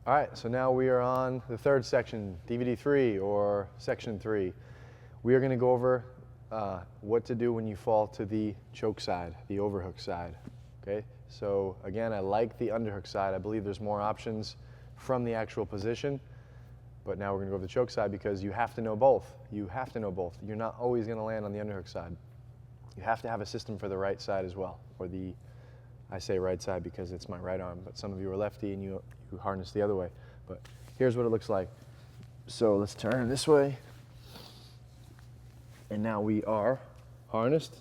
All right, so now we are on the third section, DVD 3 or section 3. We are going to go over what to do when you fall to the choke side, the overhook side. Okay, so again, I like the underhook side. I believe there's more options from the actual position, but now we're going to go over the choke side because you have to know both. You have to know both. You're not always going to land on the underhook side. You have to have a system for the right side as well, or the, I say right side because it's my right arm, but some of you are lefty and you harness the other way. But here's what it looks like. So let's turn this way. And now we are harnessed.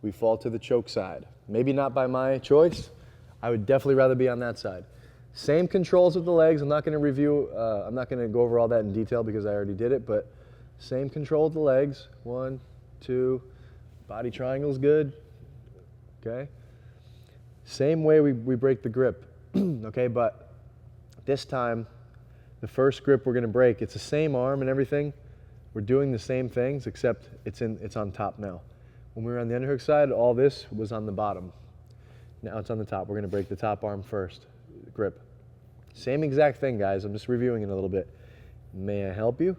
We fall to the choke side. Maybe not by my choice. I would definitely rather be on that side. Same controls with the legs. I'm not going to review, I'm not going to go over all that in detail because I already did it, but same control with the legs. 1, 2, body triangle's good. Okay. Same way we break the grip. Okay, but this time, the first grip we're going to break, it's the same arm and everything. We're doing the same things, except it's on top now. When we were on the underhook side, all this was on the bottom. Now it's on the top. We're going to break the top arm first, grip. Same exact thing, guys. I'm just reviewing it a little bit. May I help you?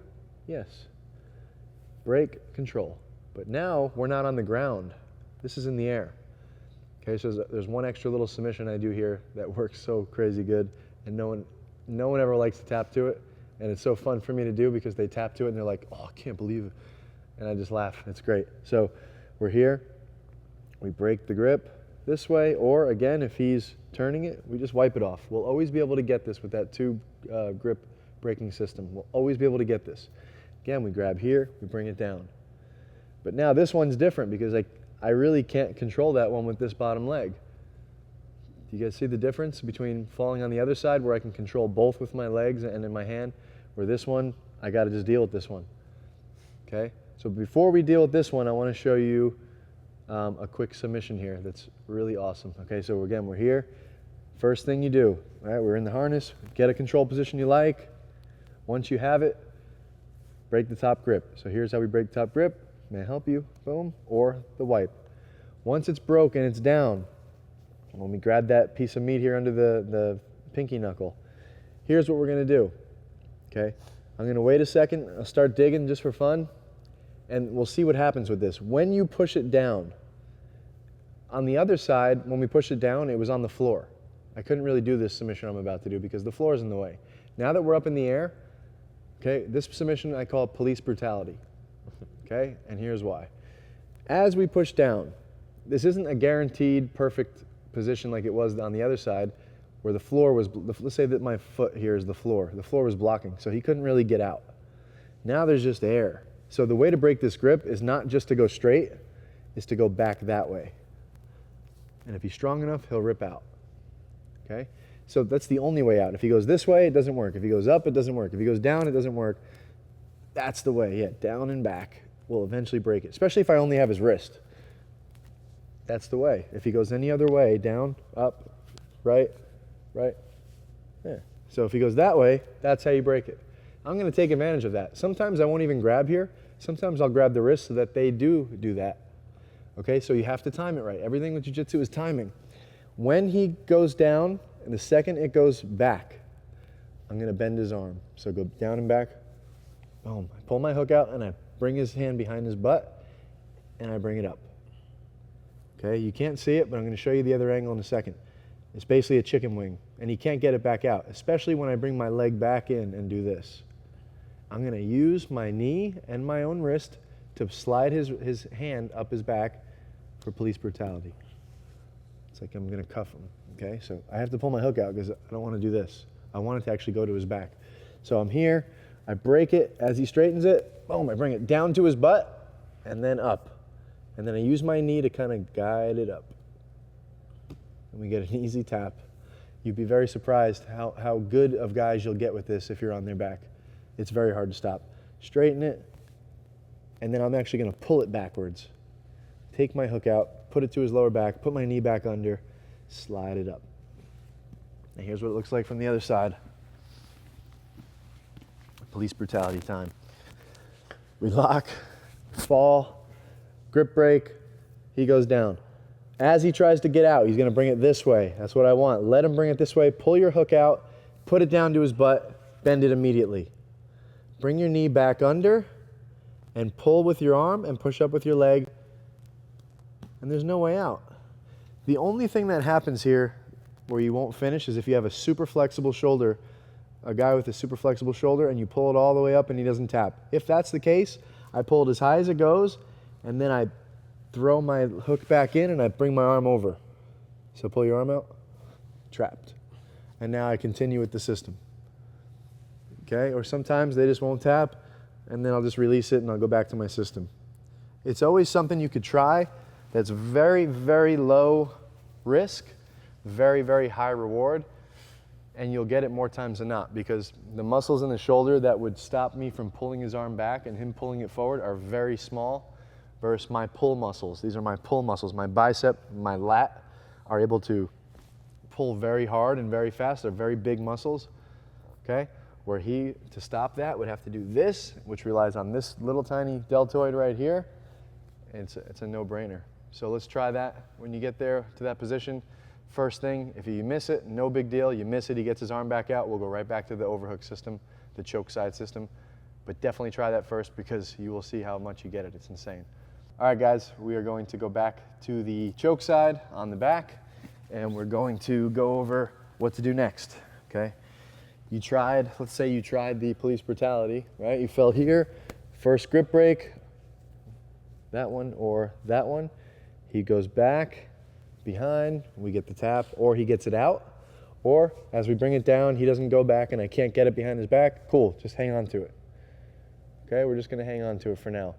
Yes. Break, control. But now we're not on the ground. This is in the air. Okay, so there's one extra little submission I do here that works so crazy good, and no one ever likes to tap to it, and it's so fun for me to do because they tap to it and they're like, oh, I can't believe it, and I just laugh. It's great. So we're here, we break the grip this way, or again, if he's turning it, we just wipe it off. We'll always be able to get this with that two grip breaking system. We'll always be able to get this. Again, we grab here, we bring it down. But now this one's different because I really can't control that one with this bottom leg. Do you guys see the difference between falling on the other side where I can control both with my legs and in my hand, where this one, I got to just deal with this one. Okay, so before we deal with this one, I want to show you a quick submission here that's really awesome. Okay, so again, we're here. First thing you do, all right, we're in the harness, get a control position you like. Once you have it, break the top grip. So here's how we break the top grip. May I help you? Boom, or the wipe. Once it's broken, it's down. When we grab that piece of meat here under the pinky knuckle, here's what we're going to do. Okay, I'm going to wait a second. I'll start digging just for fun, and we'll see what happens with this. When you push it down, on the other side, when we push it down, it was on the floor. I couldn't really do this submission I'm about to do because the floor is in the way. Now that we're up in the air, okay, this submission I call police brutality. Okay, and here's why. As we push down, this isn't a guaranteed perfect position like it was on the other side where the floor was, let's say that my foot here is the floor. The floor was blocking, so he couldn't really get out. Now there's just air. So the way to break this grip is not just to go straight, is to go back that way. And if he's strong enough, he'll rip out. Okay? So that's the only way out. If he goes this way, it doesn't work. If he goes up, it doesn't work. If he goes down, it doesn't work. That's the way, yeah, down and back will eventually break it, especially if I only have his wrist. That's the way. If he goes any other way, down, up, right, yeah. So if he goes that way, that's how you break it. I'm going to take advantage of that. Sometimes I won't even grab here. Sometimes I'll grab the wrist so that they do that. Okay, so you have to time it right. Everything with jiu-jitsu is timing. When he goes down, and the second it goes back, I'm going to bend his arm. So go down and back. Boom. I pull my hook out and I bring his hand behind his butt and I bring it up. Okay, you can't see it, but I'm going to show you the other angle in a second. It's basically a chicken wing, and he can't get it back out, especially when I bring my leg back in and do this. I'm going to use my knee and my own wrist to slide his hand up his back for police brutality. It's like I'm going to cuff him, okay? So I have to pull my hook out because I don't want to do this. I want it to actually go to his back. So I'm here, I break it as he straightens it, boom, I bring it down to his butt and then up. And then I use my knee to kind of guide it up. And we get an easy tap. You'd be very surprised how good of guys you'll get with this if you're on their back. It's very hard to stop. Straighten it, and then I'm actually going to pull it backwards. Take my hook out, put it to his lower back, put my knee back under, slide it up. And here's what it looks like from the other side. Police brutality time. We lock, fall, grip break, he goes down. As he tries to get out, he's going to bring it this way. That's what I want. Let him bring it this way. Pull your hook out. put it down to his butt, bend it immediately. Bring your knee back under and pull with your arm and push up with your leg, and there's no way out. The only thing that happens here where you won't finish is if you have a super flexible shoulder, a guy with a super flexible shoulder, and you pull it all the way up and he doesn't tap. If that's the case, I pull it as high as it goes, and then I throw my hook back in and I bring my arm over. So pull your arm out, trapped. And now I continue with the system. Okay, or sometimes they just won't tap, and then I'll just release it and I'll go back to my system. It's always something you could try that's very, very low risk, very, very high reward, and you'll get it more times than not, because the muscles in the shoulder that would stop me from pulling his arm back and him pulling it forward are very small versus my pull muscles. These are my pull muscles. My bicep, my lat are able to pull very hard and very fast. They're very big muscles, okay? Where he, to stop that, would have to do this, which relies on this little tiny deltoid right here. It's a no-brainer. So let's try that. When you get there to that position, first thing, if you miss it, no big deal. You miss it, he gets his arm back out, we'll go right back to the overhook system, the choke side system. But definitely try that first, because you will see how much you get it. It's insane. All right, guys, we are going to go back to the choke side on the back, and we're going to go over what to do next, okay? You tried, let's say you tried the police brutality, right? You fell here, first grip break, that one or that one. He goes back, behind, we get the tap, or he gets it out, or as we bring it down, he doesn't go back and I can't get it behind his back. Cool, just hang on to it. Okay, we're just gonna hang on to it for now.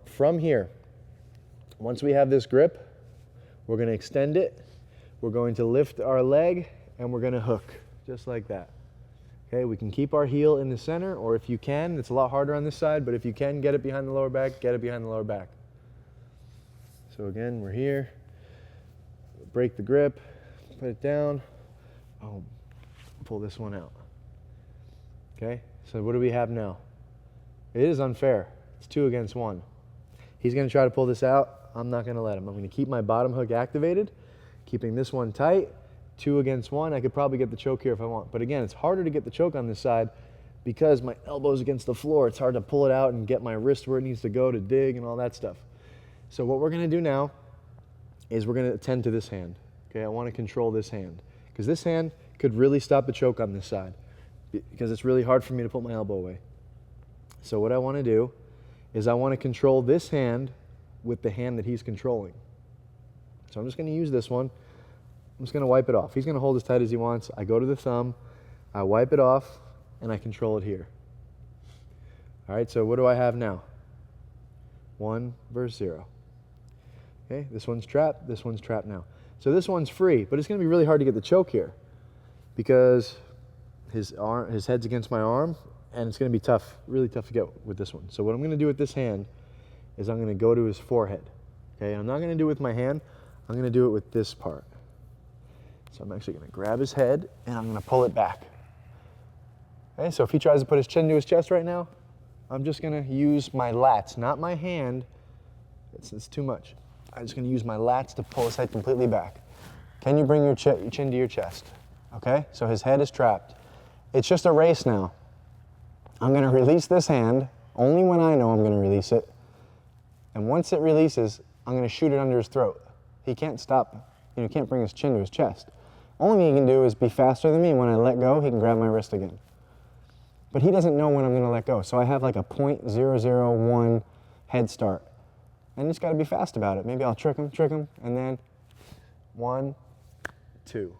From here, once we have this grip, we're gonna extend it, we're going to lift our leg, and we're gonna hook, just like that. Okay, we can keep our heel in the center, or if you can, it's a lot harder on this side, but if you can get it behind the lower back, get it behind the lower back. So again, we're here. Break the grip, put it down, boom, pull this one out. Okay, so what do we have now? It is unfair. It's 2 against 1. He's gonna try to pull this out. I'm not gonna let him. I'm gonna keep my bottom hook activated, keeping this one tight. 2 against 1. I could probably get the choke here if I want. But again, it's harder to get the choke on this side because my elbow's against the floor. It's hard to pull it out and get my wrist where it needs to go to dig and all that stuff. So what we're gonna do now is we're going to attend to this hand. Okay, I want to control this hand, because this hand could really stop the choke on this side, because it's really hard for me to put my elbow away. So what I want to do is I want to control this hand with the hand that he's controlling. So I'm just going to use this one. I'm just going to wipe it off. He's going to hold as tight as he wants. I go to the thumb, I wipe it off, and I control it here. All right, so what do I have now? 1 versus 0. Okay, this one's trapped now. So this one's free, but it's gonna be really hard to get the choke here because his head's against my arm, and it's gonna be tough, really tough to get with this one. So what I'm gonna do with this hand is I'm gonna go to his forehead. Okay, and I'm not gonna do it with my hand, I'm gonna do it with this part. So I'm actually gonna grab his head and I'm gonna pull it back. Okay, so if he tries to put his chin to his chest right now, I'm just gonna use my lats, not my hand. It's too much. I'm just gonna use my lats to pull his head completely back. Can you bring your chin to your chest? Okay, so his head is trapped. It's just a race now. I'm gonna release this hand, only when I know I'm gonna release it. And once it releases, I'm gonna shoot it under his throat. He can't stop, he can't bring his chin to his chest. Only thing he can do is be faster than me. When I let go, he can grab my wrist again. But he doesn't know when I'm gonna let go. So I have like a 0.001 head start. And you just gotta be fast about it. Maybe I'll trick him, and then 1, 2.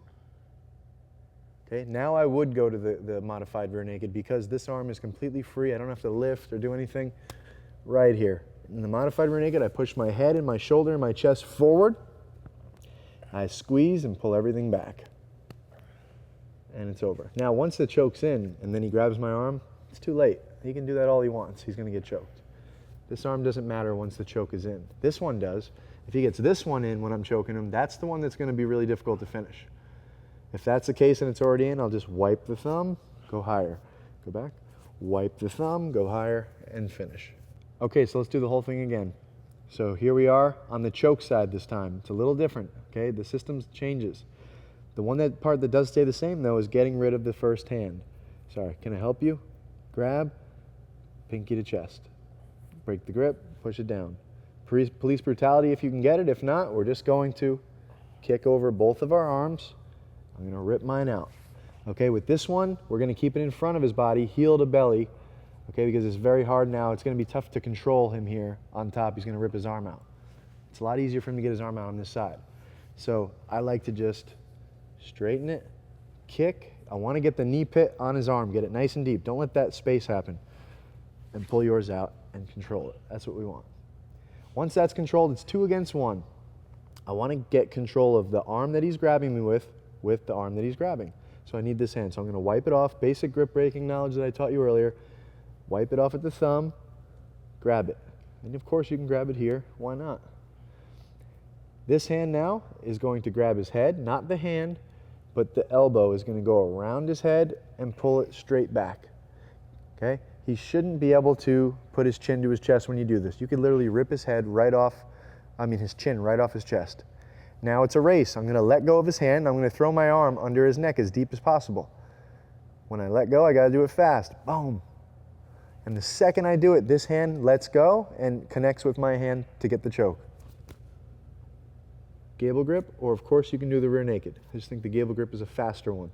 Okay, now I would go to the modified rear naked because this arm is completely free. I don't have to lift or do anything right here. In the modified rear naked, I push my head and my shoulder and my chest forward. I squeeze and pull everything back. And it's over. Now, once the choke's in and then he grabs my arm, it's too late. He can do that all he wants. He's gonna get choked. This arm doesn't matter once the choke is in. This one does. If he gets this one in when I'm choking him, that's the one that's gonna be really difficult to finish. If that's the case and it's already in, I'll just wipe the thumb, go higher. Go back, wipe the thumb, go higher, and finish. Okay, so let's do the whole thing again. So here we are on the choke side this time. It's a little different, okay? The system changes. The part that does stay the same though is getting rid of the first hand. Sorry, can I help you? Grab, pinky to chest. Break the grip, push it down. Police brutality if you can get it. If not, we're just going to kick over both of our arms. I'm going to rip mine out. Okay, with this one, we're going to keep it in front of his body, heel to belly, okay, because it's very hard now. It's going to be tough to control him here on top. He's going to rip his arm out. It's a lot easier for him to get his arm out on this side. So I like to just straighten it, kick. I want to get the knee pit on his arm, get it nice and deep. Don't let that space happen. And pull yours out and control it. That's what we want. Once that's controlled, it's 2 against 1. I want to get control of the arm that he's grabbing me with the arm that he's grabbing. So I need this hand. So I'm going to wipe it off. Basic grip breaking knowledge that I taught you earlier. Wipe it off at the thumb. Grab it. And of course you can grab it here. Why not? This hand now is going to grab his head, not the hand, but the elbow is going to go around his head and pull it straight back. Okay? He shouldn't be able to put his chin to his chest when you do this. You could literally rip his head right off, his chin right off his chest. Now it's a race. I'm going to let go of his hand. I'm going to throw my arm under his neck as deep as possible. When I let go, I got to do it fast. Boom. And the second I do it, this hand lets go and connects with my hand to get the choke. Gable grip, or of course you can do the rear naked. I just think the gable grip is a faster one.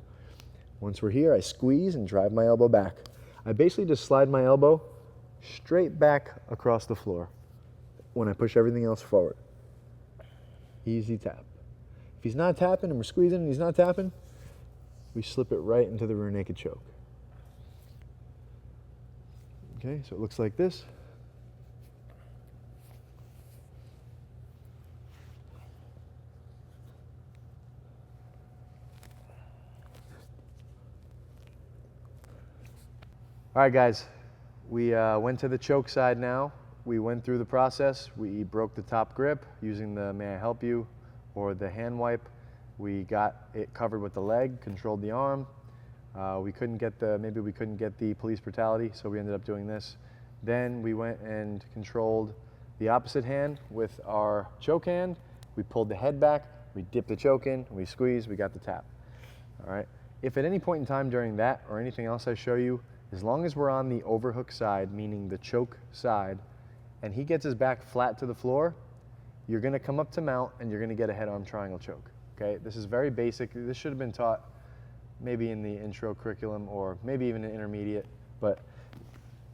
Once we're here, I squeeze and drive my elbow back. I basically just slide my elbow straight back across the floor when I push everything else forward. Easy tap. If he's not tapping and we're squeezing and he's not tapping, we slip it right into the rear naked choke. Okay, so it looks like this. All right, guys, we went to the choke side now. We went through the process. We broke the top grip using the may I help you or the hand wipe. We got it covered with the leg, controlled the arm. Maybe we couldn't get the police brutality, so we ended up doing this. Then we went and controlled the opposite hand with our choke hand. We pulled the head back, we dipped the choke in, we squeezed, we got the tap. All right. If at any point in time during that or anything else I show you, as long as we're on the overhook side, meaning the choke side, and he gets his back flat to the floor, you're going to come up to mount and you're going to get a head-arm triangle choke. Okay, this is very basic. This should have been taught maybe in the intro curriculum or maybe even an intermediate, but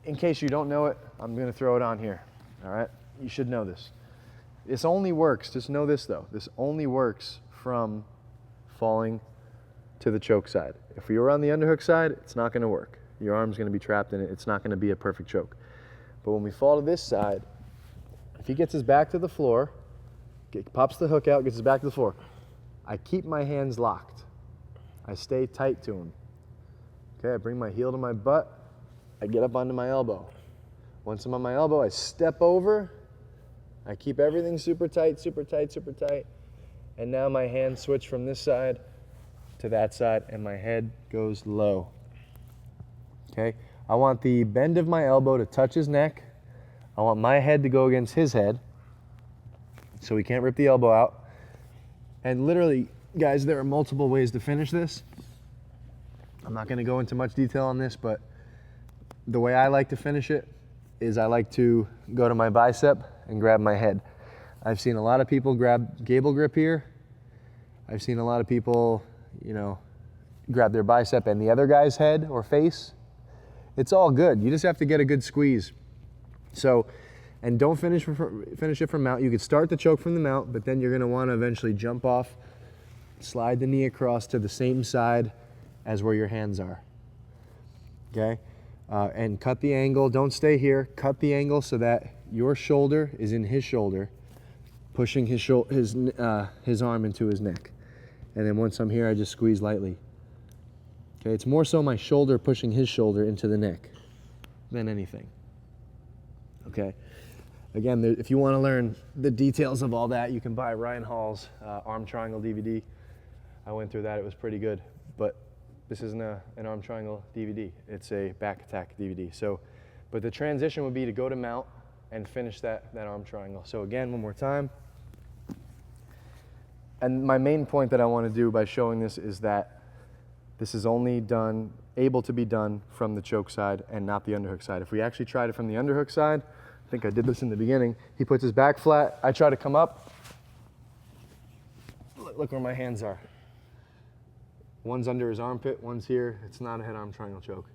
in case you don't know it, I'm going to throw it on here. All right, you should know this. This only works, just know this though, this only works from falling to the choke side. If you're on the underhook side, it's not going to work. Your arm's going to be trapped in it. It's not going to be a perfect choke. But when we fall to this side, if he gets his back to the floor, pops the hook out, gets his back to the floor, I keep my hands locked. I stay tight to him. Okay, I bring my heel to my butt. I get up onto my elbow. Once I'm on my elbow, I step over. I keep everything super tight, super tight, super tight. And now my hands switch from this side to that side, and my head goes low. Okay, I want the bend of my elbow to touch his neck. I want my head to go against his head so we can't rip the elbow out. And literally, guys, there are multiple ways to finish this. I'm not going to go into much detail on this, but the way I like to finish it is I like to go to my bicep and grab my head. I've seen a lot of people grab gable grip here. I've seen a lot of people, grab their bicep and the other guy's head or face. It's all good. You just have to get a good squeeze. So, and don't finish it from mount. You could start the choke from the mount, but then you're going to want to eventually jump off, slide the knee across to the same side as where your hands are. Okay? And cut the angle. Don't stay here. Cut the angle so that your shoulder is in his shoulder, pushing his arm into his neck. And then once I'm here, I just squeeze lightly. Okay, it's more so my shoulder pushing his shoulder into the neck than anything. Okay, again, if you want to learn the details of all that, you can buy Ryan Hall's Arm Triangle DVD. I went through that, it was pretty good, but this isn't an arm triangle DVD, it's a back attack DVD. So, but the transition would be to go to mount and finish that arm triangle. So again, one more time. And my main point that I want to do by showing this is that this is only able to be done from the choke side and not the underhook side. If we actually tried it from the underhook side, I think I did this in the beginning, he puts his back flat, I try to come up, look where my hands are. One's under his armpit, one's here. It's not a head-arm triangle choke.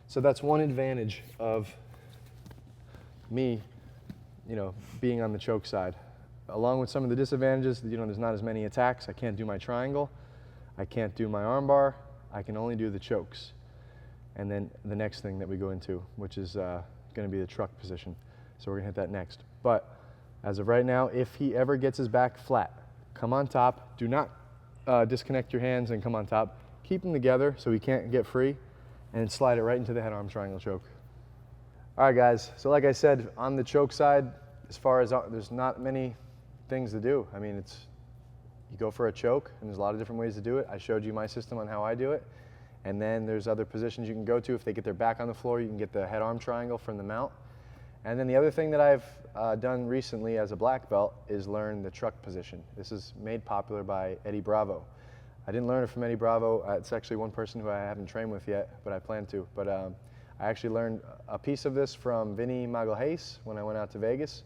So that's one advantage of me, being on the choke side. Along with some of the disadvantages, there's not as many attacks. I can't do my triangle. I can't do my arm bar. I can only do the chokes. And then the next thing that we go into, which is going to be the truck position. So we're going to hit that next. But as of right now, if he ever gets his back flat, come on top. Do not disconnect your hands and come on top. Keep them together so he can't get free, and slide it right into the head-arm triangle choke. All right, guys. So like I said, on the choke side, as far as there's not many things to do. I mean, you go for a choke, and there's a lot of different ways to do it. I showed you my system on how I do it. And then there's other positions you can go to. If they get their back on the floor, you can get the head-arm triangle from the mount. And then the other thing that I've done recently as a black belt is learn the truck position. This is made popular by Eddie Bravo. I didn't learn it from Eddie Bravo. It's actually one person who I haven't trained with yet, but I plan to. But I actually learned a piece of this from Vinny Magalhaes when I went out to Vegas,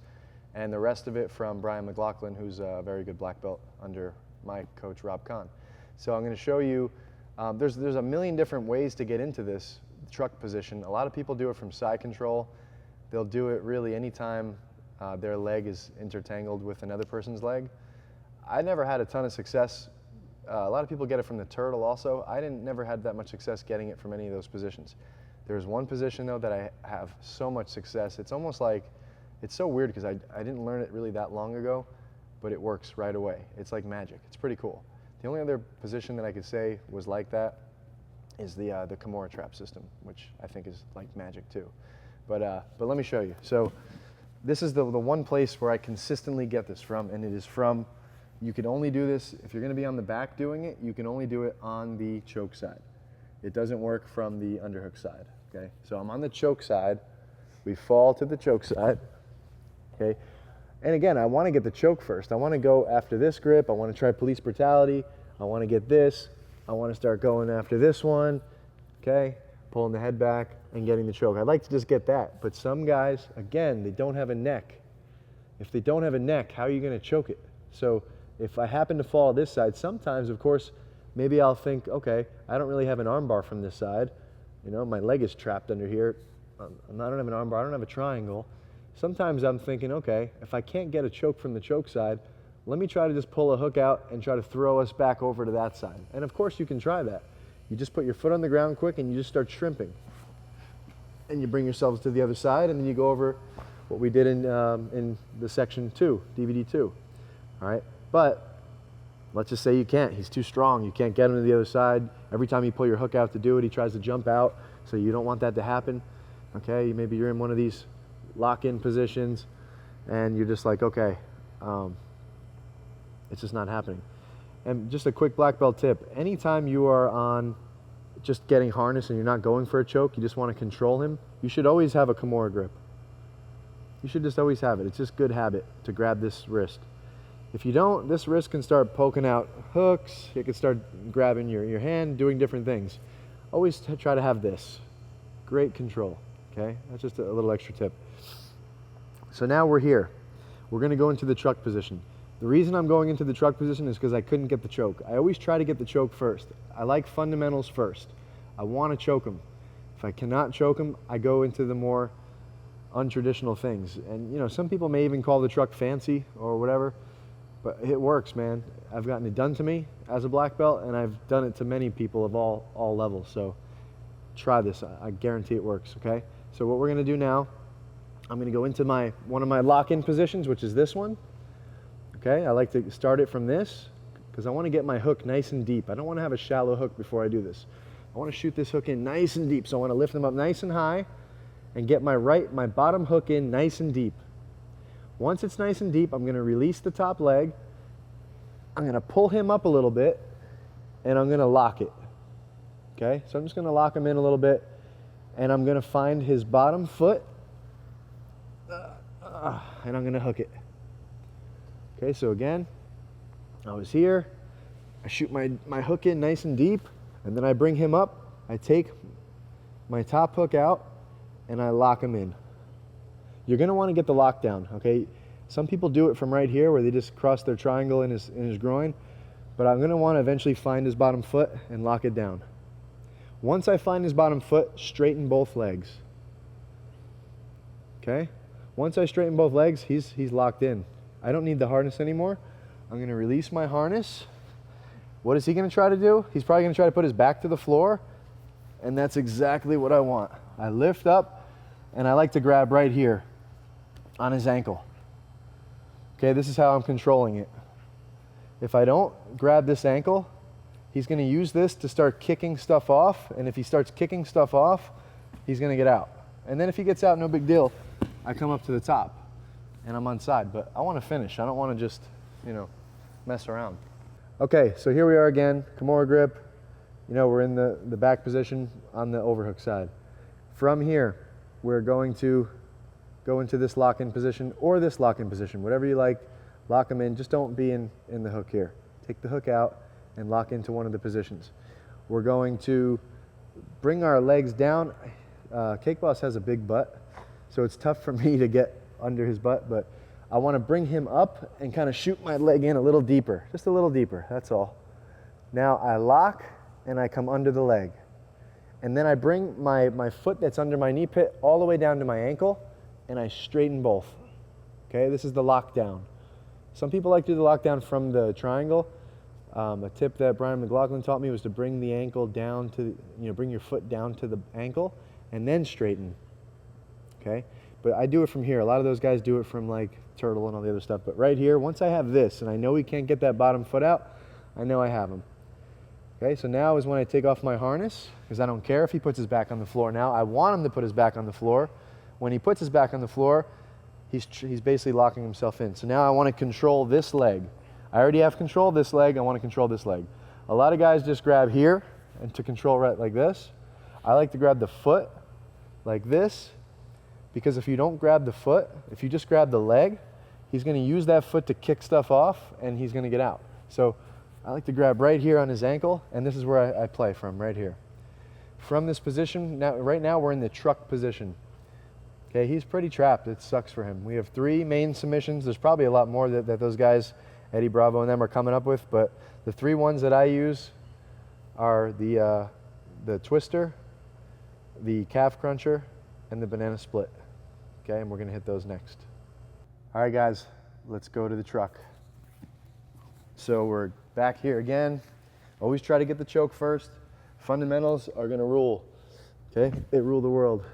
and the rest of it from Brian McLaughlin, who's a very good black belt under my coach, Rob Kahn. So I'm going to show you, there's a million different ways to get into this truck position. A lot of people do it from side control. They'll do it really anytime their leg is intertangled with another person's leg. I never had a ton of success. A lot of people get it from the turtle also. I never had that much success getting it from any of those positions. There's one position though that I have so much success. It's almost like, it's so weird because I didn't learn it really that long ago, but it works right away. It's like magic. It's pretty cool. The only other position that I could say was like that is the Kimura trap system, which I think is like magic too. But let me show you. So this is the one place where I consistently get this from, and it is from, you can only do this, if you're going to be on the back doing it, you can only do it on the choke side. It doesn't work from the underhook side, okay? So I'm on the choke side. We fall to the choke side, okay? And again, I want to get the choke first. I want to go after this grip. I want to try police brutality. I want to get this. I want to start going after this one, okay? Pulling the head back and getting the choke. I'd like to just get that, but some guys, again, they don't have a neck. If they don't have a neck, how are you going to choke it? So if I happen to fall this side, sometimes, of course, maybe I'll think, okay, I don't really have an arm bar from this side. My leg is trapped under here. I don't have an arm bar. I don't have a triangle. Sometimes I'm thinking, okay, if I can't get a choke from the choke side, let me try to just pull a hook out and try to throw us back over to that side. And of course you can try that. You just put your foot on the ground quick and you just start shrimping. And you bring yourselves to the other side, and then you go over what we did in the section 2, DVD 2. All right, but let's just say you can't. He's too strong. You can't get him to the other side. Every time you pull your hook out to do it, he tries to jump out. So you don't want that to happen. Okay, maybe you're in one of these lock-in positions, and you're just like, okay, it's just not happening. And just a quick black belt tip, anytime you are on just getting harnessed and you're not going for a choke, you just want to control him, you should always have a Kimura grip. You should just always have it. It's just good habit to grab this wrist. If you don't, this wrist can start poking out hooks, it can start grabbing your hand, doing different things. Always try to have this. Great control, okay? That's just a little extra tip. So now we're here. We're gonna go into the truck position. The reason I'm going into the truck position is because I couldn't get the choke. I always try to get the choke first. I like fundamentals first. I want to choke him. If I cannot choke him, I go into the more untraditional things. And some people may even call the truck fancy or whatever, but it works, man. I've gotten it done to me as a black belt, and I've done it to many people of all levels. So try this. I guarantee it works, okay? So what we're gonna do now, I'm gonna go into one of my lock-in positions, which is this one. Okay, I like to start it from this because I want to get my hook nice and deep. I don't want to have a shallow hook before I do this. I want to shoot this hook in nice and deep. So I want to lift them up nice and high and get my bottom hook in nice and deep. Once it's nice and deep, I'm going to release the top leg. I'm going to pull him up a little bit, and I'm going to lock it. Okay, so I'm just going to lock him in a little bit, and I'm going to find his bottom foot, and I'm going to hook it. Okay, so again, I was here, I shoot my hook in nice and deep, and then I bring him up, I take my top hook out, and I lock him in. You're gonna wanna get the lockdown, okay? Some people do it from right here where they just cross their triangle in his groin, but I'm gonna wanna eventually find his bottom foot and lock it down. Once I find his bottom foot, straighten both legs. Okay? Once I straighten both legs, he's locked in. I don't need the harness anymore. I'm gonna release my harness. What is he gonna try to do? He's probably gonna try to put his back to the floor, and that's exactly what I want. I lift up, and I like to grab right here on his ankle. Okay, this is how I'm controlling it. If I don't grab this ankle, he's gonna use this to start kicking stuff off, and if he starts kicking stuff off, he's gonna get out. And then if he gets out, no big deal. I come up to the top, and I'm on side, but I wanna finish. I don't wanna just, mess around. Okay, so here we are again, Kimura grip. We're in the back position on the overhook side. From here, we're going to go into this lock-in position or this lock-in position, whatever you like, lock them in. Just don't be in the hook here. Take the hook out and lock into one of the positions. We're going to bring our legs down. Cake Boss has a big butt, so it's tough for me to get under his butt, but I want to bring him up and kind of shoot my leg in a little deeper, just a little deeper, that's all. Now I lock and I come under the leg. And then I bring my foot that's under my knee pit all the way down to my ankle, and I straighten both. Okay, this is the lockdown. Some people like to do the lockdown from the triangle. A tip that Brian McLaughlin taught me was to bring the ankle down to, bring your foot down to the ankle and then straighten. Okay, but I do it from here. A lot of those guys do it from like turtle and all the other stuff. But right here, once I have this and I know he can't get that bottom foot out, I know I have him. Okay, so now is when I take off my harness, because I don't care if he puts his back on the floor now. I want him to put his back on the floor. When he puts his back on the floor, he's basically locking himself in. So now I want to control this leg. I already have control of this leg. I want to control this leg. A lot of guys just grab here and to control right like this. I like to grab the foot like this, because if you don't grab the foot, if you just grab the leg, he's going to use that foot to kick stuff off and he's going to get out. So I like to grab right here on his ankle, and this is where I play from, right here. From this position, right now we're in the truck position. Okay, he's pretty trapped. It sucks for him. We have 3 main submissions. There's probably a lot more that those guys, Eddie Bravo and them, are coming up with, but the 3 ones that I use are the twister, the calf cruncher, and the banana split. Okay, and we're gonna hit those next. All right, guys, let's go to the truck. So we're back here again. Always try to get the choke first. Fundamentals are gonna rule, okay? They rule the world.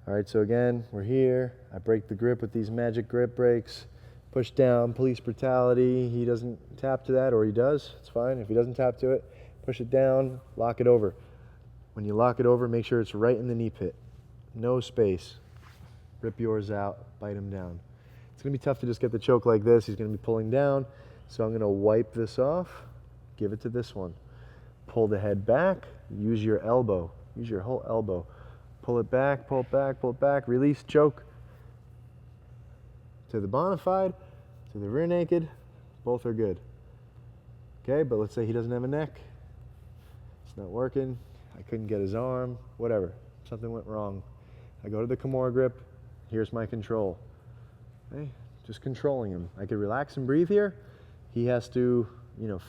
All right, so again, we're here. I break the grip with these magic grip breaks. Push down, police brutality. He doesn't tap to that, or he does, it's fine. If he doesn't tap to it, push it down, lock it over. When you lock it over, make sure it's right in the knee pit. No space. Rip yours out, bite him down. It's gonna be tough to just get the choke like this. He's gonna be pulling down. So I'm gonna wipe this off, give it to this one. Pull the head back, use your elbow, use your whole elbow. Pull it back, pull it back, pull it back, release, choke. To the bona fide, to the rear naked, both are good. Okay, but let's say he doesn't have a neck. It's not working, I couldn't get his arm, whatever, something went wrong. I go to the Kimura grip, here's my control. Okay, just controlling him. I could relax and breathe here. He has to,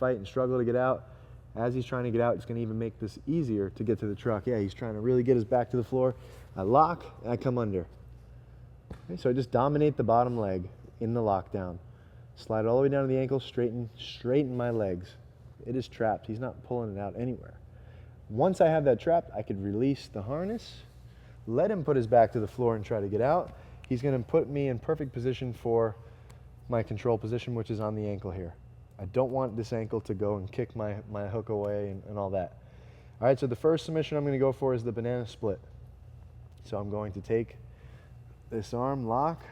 fight and struggle to get out. As he's trying to get out, it's going to even make this easier to get to the truck. Yeah, he's trying to really get his back to the floor. I lock, and I come under. Okay, so I just dominate the bottom leg in the lockdown. Slide it all the way down to the ankle, straighten my legs. It is trapped. He's not pulling it out anywhere. Once I have that trapped, I could release the harness, let him put his back to the floor and try to get out. He's going to put me in perfect position for my control position, which is on the ankle here. I don't want this ankle to go and kick my hook away and all that. All right, so the first submission I'm going to go for is the banana split. So I'm going to take this arm, lock.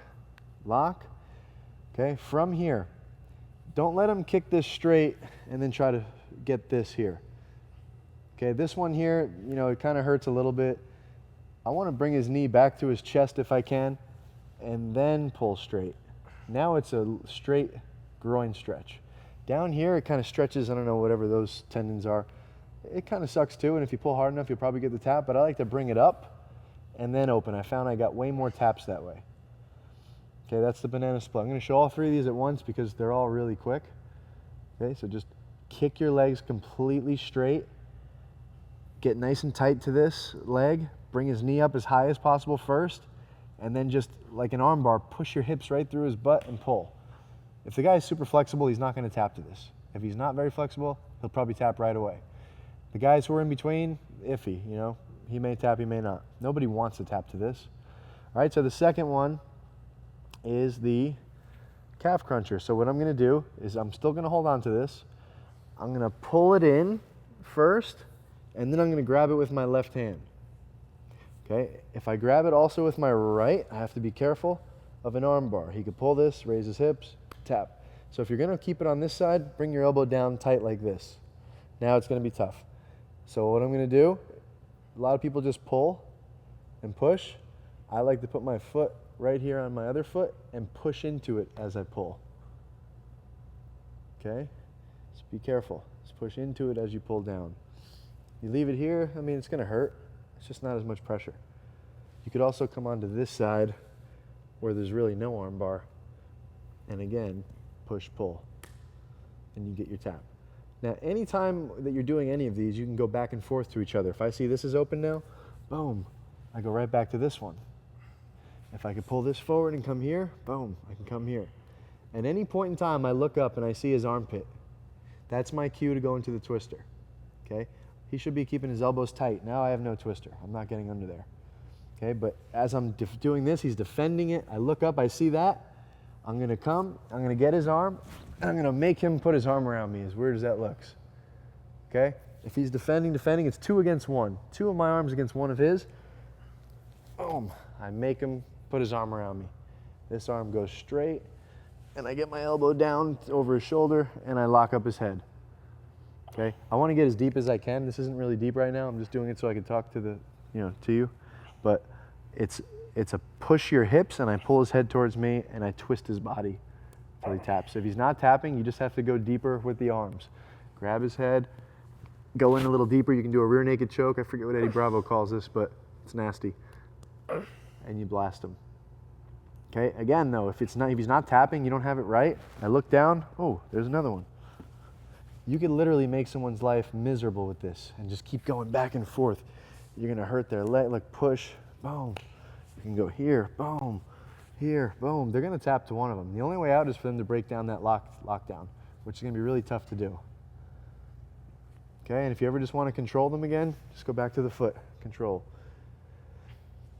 Okay, from here, don't let him kick this straight and then try to get this here. Okay, this one here, it kind of hurts a little bit. I want to bring his knee back to his chest if I can, and then pull straight. Now it's a straight groin stretch. Down here, it kind of stretches, I don't know, whatever those tendons are. It kind of sucks too, and if you pull hard enough, you'll probably get the tap, but I like to bring it up and then open. I found I got way more taps that way. Okay, that's the banana split. I'm going to show all three of these at once because they're all really quick. Okay, so just kick your legs completely straight. Get nice and tight to this leg. Bring his knee up as high as possible first, and then just like an arm bar, push your hips right through his butt and pull. If the guy is super flexible, he's not going to tap to this. If he's not very flexible, he'll probably tap right away. The guys who are in between, iffy, you know, he may tap, he may not. Nobody wants to tap to this. All right, so the second one is the calf cruncher. So what I'm going to do is I'm still going to hold on to this. I'm going to pull it in first, and then I'm going to grab it with my left hand. Okay, if I grab it also with my right, I have to be careful of an arm bar. He could pull this, raise his hips, tap. So if you're going to keep it on this side, bring your elbow down tight like this. Now it's going to be tough. So what I'm going to do, a lot of people just pull and push. I like to put my foot right here on my other foot and push into it as I pull. Okay, just be careful. Just push into it as you pull down. You leave it here, I mean, it's going to hurt. It's just not as much pressure. You could also come onto this side where there's really no arm bar, and again, push, pull, and you get your tap. Now, anytime that you're doing any of these, you can go back and forth to each other. If I see this is open now, boom, I go right back to this one. If I could pull this forward and come here, boom, I can come here. At any point in time, I look up and I see his armpit. That's my cue to go into the twister, okay? He should be keeping his elbows tight. Now I have no twister. I'm not getting under there. Okay, but as I'm doing this, he's defending it. I look up, I see that. I'm going to come, I'm going to get his arm, and I'm going to make him put his arm around me, as weird as that looks. Okay? If he's defending, it's 2 against 1. 2 of my arms against 1 of his. Boom. I make him put his arm around me. This arm goes straight, and I get my elbow down over his shoulder, and I lock up his head. Okay, I want to get as deep as I can. This isn't really deep right now. I'm just doing it so I can talk to the, to you. But it's a push your hips, and I pull his head towards me, and I twist his body until he taps. If he's not tapping, you just have to go deeper with the arms. Grab his head, go in a little deeper. You can do a rear naked choke. I forget what Eddie Bravo calls this, but it's nasty. And you blast him. Okay, again though, if he's not tapping, you don't have it right. I look down. Oh, there's another one. You could literally make someone's life miserable with this and just keep going back and forth. You're going to hurt their leg, like push, boom. You can go here, boom, here, boom. They're going to tap to one of them. The only way out is for them to break down that lockdown, which is going to be really tough to do. Okay, and if you ever just want to control them again, just go back to the foot, control.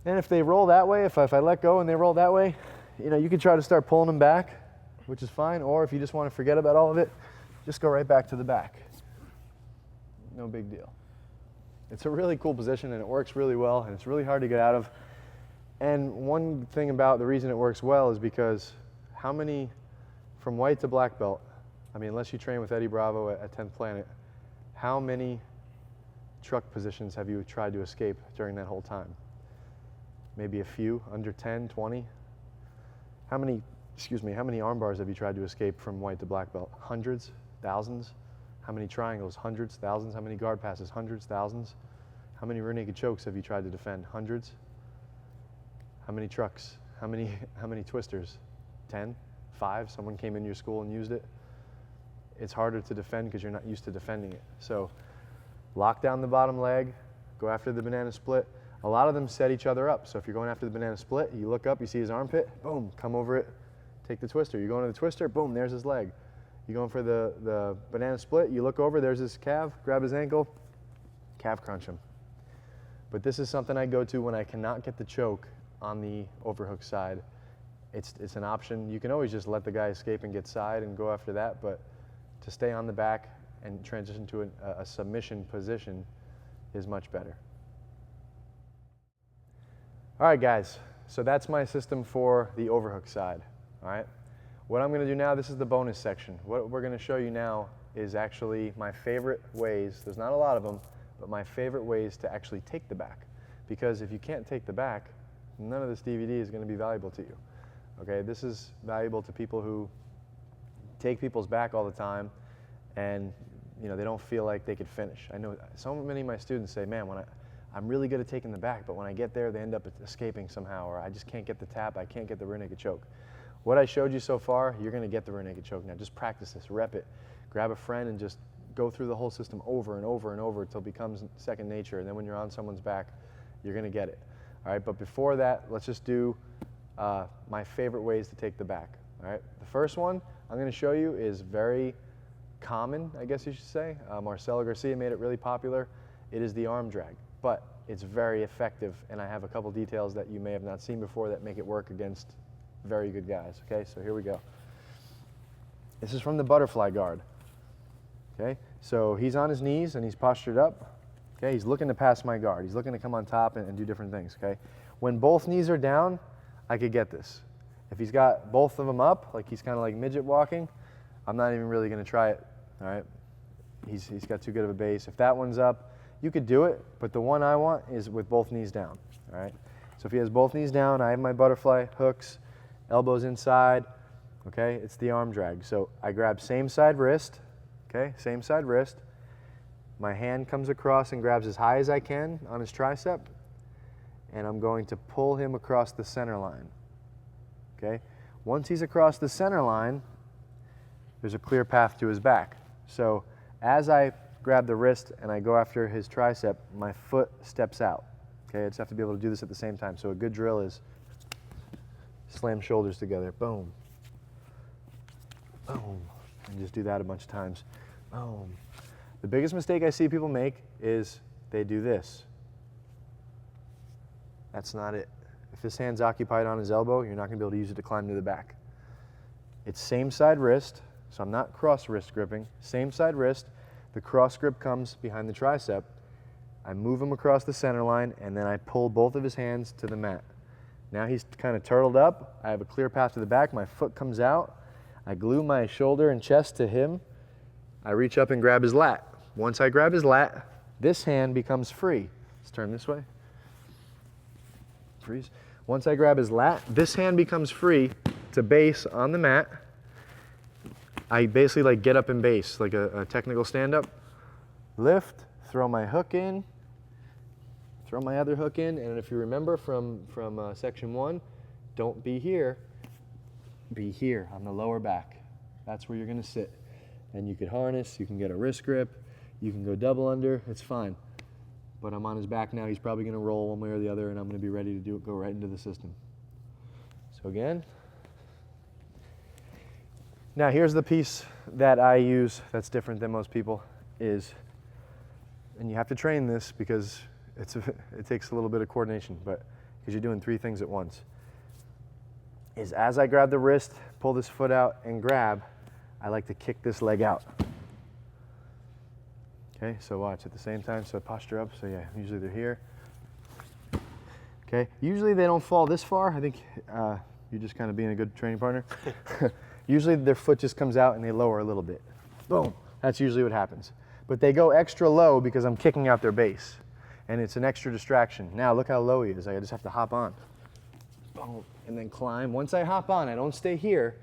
And if they roll that way, if I let go and they roll that way, you can try to start pulling them back, which is fine. Or if you just want to forget about all of it, just go right back to the back. No big deal. It's a really cool position and it works really well and it's really hard to get out of. And one thing about the reason it works well is because how many, from white to black belt, I mean, unless you train with Eddie Bravo at 10th Planet, how many truck positions have you tried to escape during that whole time? Maybe a few, under 10, 20? How many arm bars have you tried to escape from white to black belt? Hundreds? Thousands? How many triangles? Hundreds? Thousands? How many guard passes? Hundreds? Thousands? How many rear naked chokes have you tried to defend? Hundreds? How many trucks? How many twisters? 10? 5? Someone came into your school and used it? It's harder to defend because you're not used to defending it. So lock down the bottom leg, go after the banana split. A lot of them set each other up. So if you're going after the banana split, you look up, you see his armpit, boom, come over it, take the twister. You're going to the twister, boom, there's his leg. You're going for the banana split, you look over, there's his calf, grab his ankle, calf crunch him. But this is something I go to when I cannot get the choke on the overhook side. It's an option. You can always just let the guy escape and get side and go after that, but to stay on the back and transition to a submission position is much better. All right, guys, so that's my system for the overhook side, all right? What I'm gonna do now, this is the bonus section. What we're gonna show you now is actually my favorite ways, there's not a lot of them, but my favorite ways to actually take the back. Because if you can't take the back, none of this DVD is gonna be valuable to you. Okay, this is valuable to people who take people's back all the time, and they don't feel like they could finish. I know so many of my students say, man, I'm really good at taking the back, but when I get there, they end up escaping somehow, or I just can't get the tap, I can't get the rear naked choke. What I showed you so far, you're gonna get the rear naked choke. Now just practice this, rep it. Grab a friend and just go through the whole system over and over and over until it becomes second nature, and then when you're on someone's back, you're gonna get it. All right, but before that, let's just do my favorite ways to take the back. All right, the first one I'm gonna show you is very common, I guess you should say. Marcelo Garcia made it really popular. It is the arm drag, but it's very effective, and I have a couple details that you may have not seen before that make it work against very good guys. Okay, so here we go. This is from the butterfly guard. Okay, so he's on his knees and he's postured up. Okay, he's looking to pass my guard. He's looking to come on top and do different things. Okay, when both knees are down, I could get this. If he's got both of them up, like he's kind of like midget walking, I'm not even really going to try it. All right, he's got too good of a base. If that one's up, you could do it, but the one I want is with both knees down. All right, so if he has both knees down, I have my butterfly hooks, elbows inside. Okay, it's the arm drag. So I grab same side wrist. Okay, same side wrist. My hand comes across and grabs as high as I can on his tricep, and I'm going to pull him across the center line. Okay, once he's across the center line, there's a clear path to his back. So as I grab the wrist and I go after his tricep, my foot steps out. Okay, I just have to be able to do this at the same time. So a good drill is slam shoulders together, boom, boom, and just do that a bunch of times. Boom. The biggest mistake I see people make is they do this. That's not it. If this hand's occupied on his elbow, you're not going to be able to use it to climb to the back. It's same side wrist, so I'm not cross wrist gripping. Same side wrist, the cross grip comes behind the tricep. I move him across the center line, and then I pull both of his hands to the mat. Now he's kind of turtled up. I have a clear path to the back. My foot comes out. I glue my shoulder and chest to him. I reach up and grab his lat. Once I grab his lat, this hand becomes free. Let's turn this way. Freeze. Once I grab his lat, this hand becomes free to base on the mat. I basically like get up and base, like a technical stand-up. Lift, throw my hook in, throw my other hook in, and if you remember from section 1, don't be here, be here on the lower back. That's where you're gonna sit. And you could harness, you can get a wrist grip, you can go double under, it's fine. But I'm on his back now, he's probably gonna roll one way or the other, and I'm gonna be ready to go right into the system. So again, now here's the piece that I use that's different than most people is, and you have to train this because it takes a little bit of coordination, but because you're doing 3 things at once, is as I grab the wrist, pull this foot out and grab, I like to kick this leg out. Okay, so watch at the same time, so posture up, so yeah, usually they're here. Okay, usually they don't fall this far. I think you're just kind of being a good training partner. Usually their foot just comes out and they lower a little bit. Boom, that's usually what happens. But they go extra low because I'm kicking out their base, and it's an extra distraction. Now look how low he is, I just have to hop on. Boom, and then climb. Once I hop on, I don't stay here.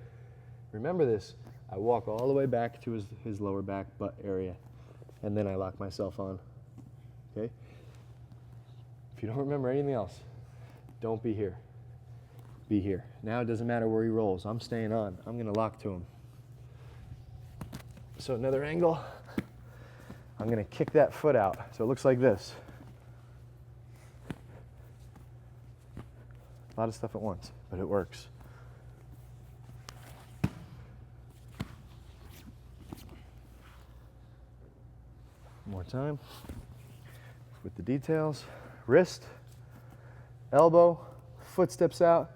Remember this. I walk all the way back to his lower back butt area, and then I lock myself on, okay? If you don't remember anything else, don't be here. Be here. Now it doesn't matter where he rolls. I'm staying on. I'm gonna lock to him. So another angle. I'm gonna kick that foot out. So it looks like this. A lot of stuff at once, but it works. More time with the details. Wrist, elbow, foot steps out.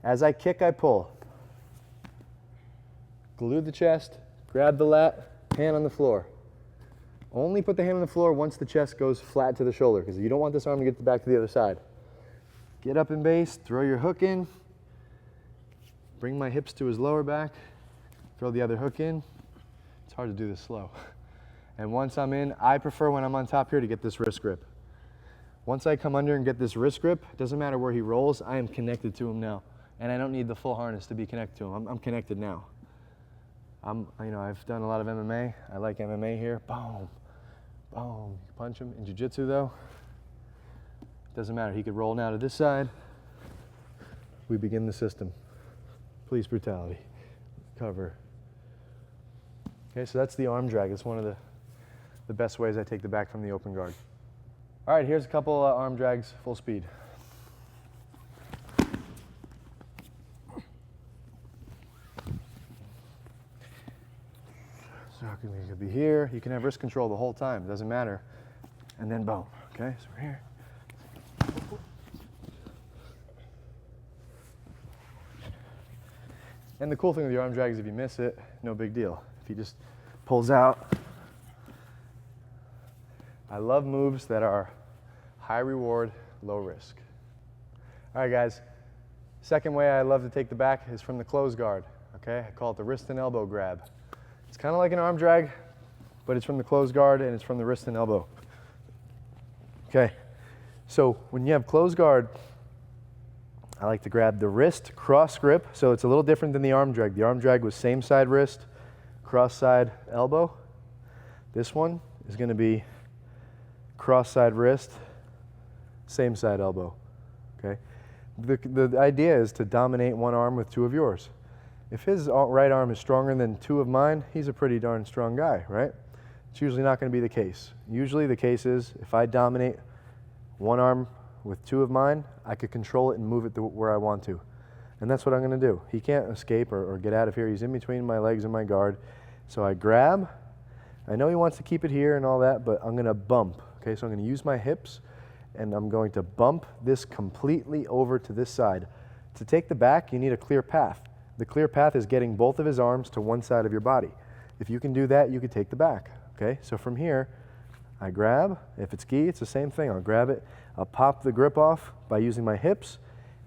As I kick, I pull. Glue the chest, grab the lat, hand on the floor. Only put the hand on the floor once the chest goes flat to the shoulder, because you don't want this arm to get back to the other side. Get up in base, throw your hook in, bring my hips to his lower back, throw the other hook in. It's hard to do this slow. And once I'm in, I prefer when I'm on top here to get this wrist grip. Once I come under and get this wrist grip, it doesn't matter where he rolls, I am connected to him now. And I don't need the full harness to be connected to him. I'm connected now. I've done a lot of MMA. I like MMA here. Boom, boom. You punch him. In jiu-jitsu though, doesn't matter. He could roll now to this side. We begin the system. Police brutality. Cover. Okay, so that's the arm drag. It's one of the best ways I take the back from the open guard. All right, here's a couple arm drags, full speed. So you could be here. You can have wrist control the whole time. It doesn't matter. And then boom. Okay, so we're here. And the cool thing with the arm drag is if you miss it, no big deal. If he just pulls out. I love moves that are high reward, low risk. All right, guys. Second way I love to take the back is from the close guard. Okay, I call it the wrist and elbow grab. It's kind of like an arm drag, but it's from the close guard and it's from the wrist and elbow. Okay, so when you have close guard, I like to grab the wrist cross grip, so it's a little different than the arm drag. The arm drag was same side wrist, cross side elbow. This one is going to be cross side wrist, same side elbow. Okay, the idea is to dominate one arm with two of yours. If his right arm is stronger than two of mine, he's a pretty darn strong guy, right? It's usually not going to be the case. Usually the case is if I dominate one arm with two of mine, I could control it and move it to where I want to. And that's what I'm going to do. He can't escape or get out of here. He's in between my legs and my guard. So I grab. I know he wants to keep it here and all that, but I'm going to bump. Okay, so I'm going to use my hips, and I'm going to bump this completely over to this side. To take the back, you need a clear path. The clear path is getting both of his arms to one side of your body. If you can do that, you can take the back. Okay, so from here, I grab. If it's gi, it's the same thing. I'll grab it. I'll pop the grip off by using my hips,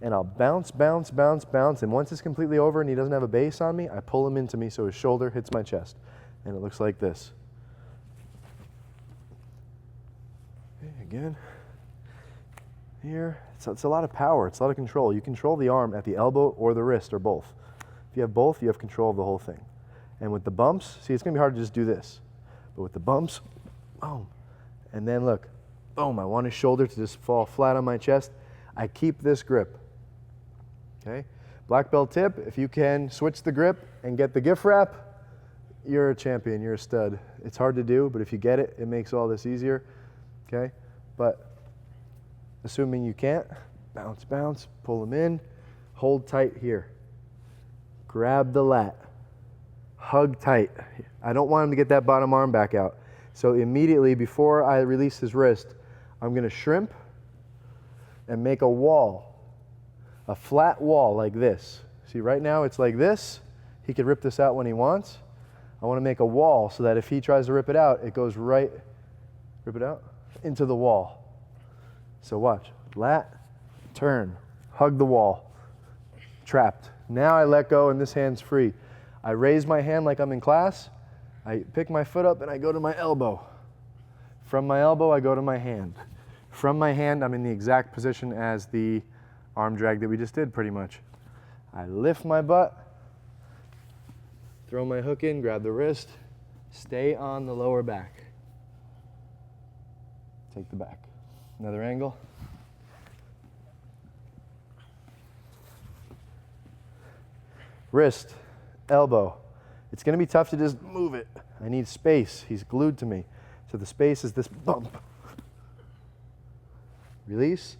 and I'll bounce, bounce, bounce, bounce. And once it's completely over and he doesn't have a base on me, I pull him into me so his shoulder hits my chest. And it looks like this. Okay, again. Here. It's a lot of power. It's a lot of control. You control the arm at the elbow or the wrist or both. If you have both, you have control of the whole thing. And with the bumps, see, it's going to be hard to just do this. But with the bumps, boom. And then look, boom, I want his shoulder to just fall flat on my chest. I keep this grip. Okay? Black belt tip, if you can switch the grip and get the gift wrap, you're a champion, you're a stud. It's hard to do, but if you get it, it makes all this easier. Okay? But assuming you can't, bounce, bounce, pull him in, hold tight here. Grab the lat, hug tight. I don't want him to get that bottom arm back out. So immediately before I release his wrist, I'm going to shrimp and make a wall, a flat wall like this. See, right now it's like this. He can rip this out when he wants. I want to make a wall so that if he tries to rip it out, it goes right, rip it out, into the wall. So watch, lat, turn, hug the wall, trapped. Now I let go and this hand's free. I raise my hand like I'm in class. I pick my foot up and I go to my elbow. From my elbow, I go to my hand. From my hand, I'm in the exact position as the arm drag that we just did pretty much. I lift my butt, throw my hook in, grab the wrist, stay on the lower back. Take the back. Another angle. Wrist, elbow. It's going to be tough to just move it. I need space. He's glued to me. So the space is this bump. Release.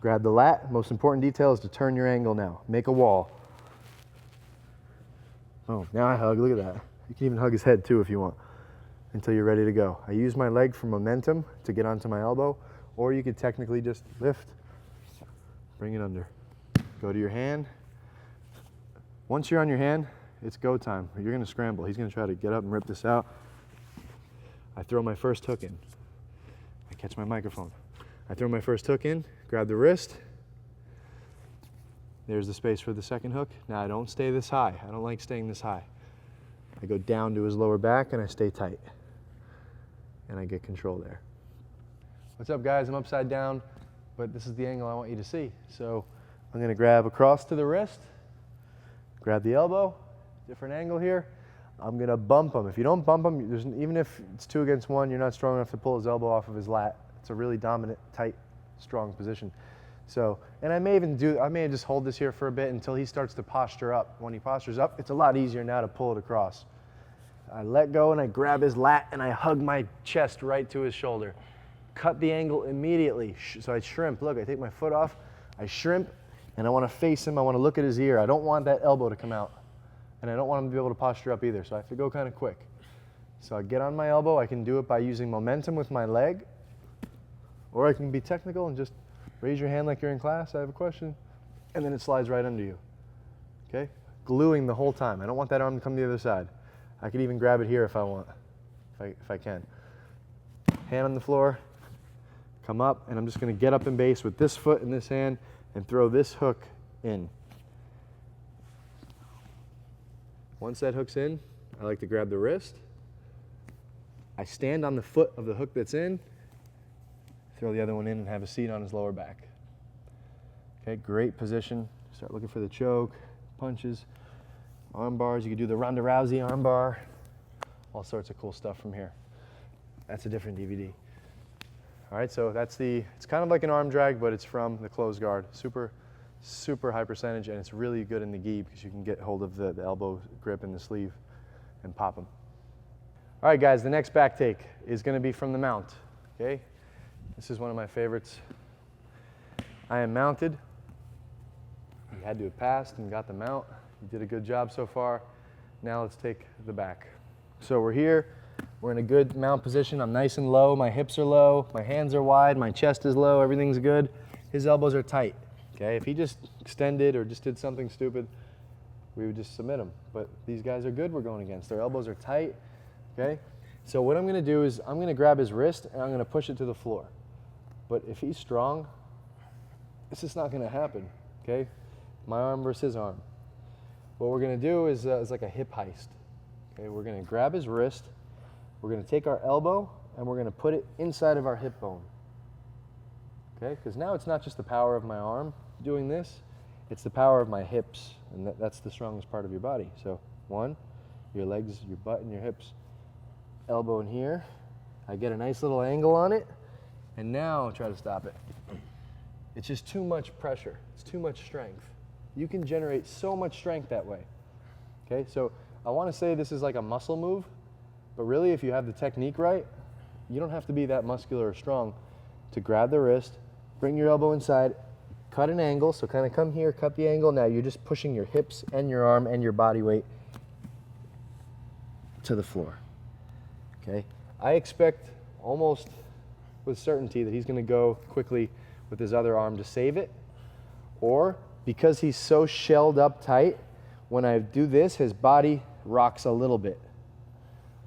Grab the lat. Most important detail is to turn your angle now. Make a wall. Oh, now I hug. Look at that. You can even hug his head too if you want until you're ready to go. I use my leg for momentum to get onto my elbow, or you could technically just lift, bring it under. Go to your hand. Once you're on your hand, it's go time. You're going to scramble. He's going to try to get up and rip this out. I throw my first hook in. I catch my microphone. I throw my first hook in, grab the wrist. There's the space for the second hook. Now I don't stay this high. I don't like staying this high. I go down to his lower back and I stay tight. And I get control there. What's up, guys? I'm upside down, but this is the angle I want you to see. So I'm going to grab across to the wrist. Grab the elbow, different angle here. I'm gonna bump him. If you don't bump him, even if it's 2 against 1, you're not strong enough to pull his elbow off of his lat. It's a really dominant, tight, strong position. So, and I may just hold this here for a bit until he starts to posture up. When he postures up, it's a lot easier now to pull it across. I let go and I grab his lat and I hug my chest right to his shoulder. Cut the angle immediately. So I shrimp. Look, I take my foot off, I shrimp, and I want to face him. I want to look at his ear. I don't want that elbow to come out. And I don't want him to be able to posture up either, so I have to go kind of quick. So I get on my elbow. I can do it by using momentum with my leg, or I can be technical and just raise your hand like you're in class. I have a question, and then it slides right under you. Okay? Gluing the whole time. I don't want that arm to come to the other side. I could even grab it here if I want, if I can. Hand on the floor, come up, and I'm just going to get up in base with this foot in this hand and throw this hook in. Once that hook's in, I like to grab the wrist. I stand on the foot of the hook that's in, throw the other one in and have a seat on his lower back. Okay, great position. Start looking for the choke, punches, arm bars. You can do the Ronda Rousey arm bar. All sorts of cool stuff from here. That's a different DVD. All right, so it's kind of like an arm drag, but it's from the closed guard. Super high percentage, and it's really good in the gi because you can get hold of the elbow grip in the sleeve and pop them. All right, guys, the next back take is going to be from the mount. Okay, this is one of my favorites. I am mounted. You had to have passed and got the mount. You did a good job so far. Now let's take the back. So we're here. We're in a good mount position. I'm nice and low. My hips are low. My hands are wide. My chest is low. Everything's good. His elbows are tight. Okay, if he just extended or just did something stupid, we would just submit him. But these guys are good we're going against. Their elbows are tight, okay? So what I'm gonna do is I'm gonna grab his wrist and I'm gonna push it to the floor. But if he's strong, it's just not gonna happen, okay? My arm versus his arm. What we're gonna do is like a hip heist. Okay, we're gonna grab his wrist, we're gonna take our elbow and we're gonna put it inside of our hip bone. Okay, because now it's not just the power of my arm doing this, it's the power of my hips, and that's the strongest part of your body. So 1, your legs, your butt, and your hips. Elbow in here. I get a nice little angle on it, and now try to stop it. It's just too much pressure. It's too much strength. You can generate so much strength that way. Okay, so I want to say this is like a muscle move, but really if you have the technique right, you don't have to be that muscular or strong to grab the wrist, bring your elbow inside, cut an angle, so kind of come here, cut the angle. Now you're just pushing your hips and your arm and your body weight to the floor. Okay? I expect almost with certainty that he's going to go quickly with his other arm to save it, or because he's so shelled up tight, when I do this, his body rocks a little bit.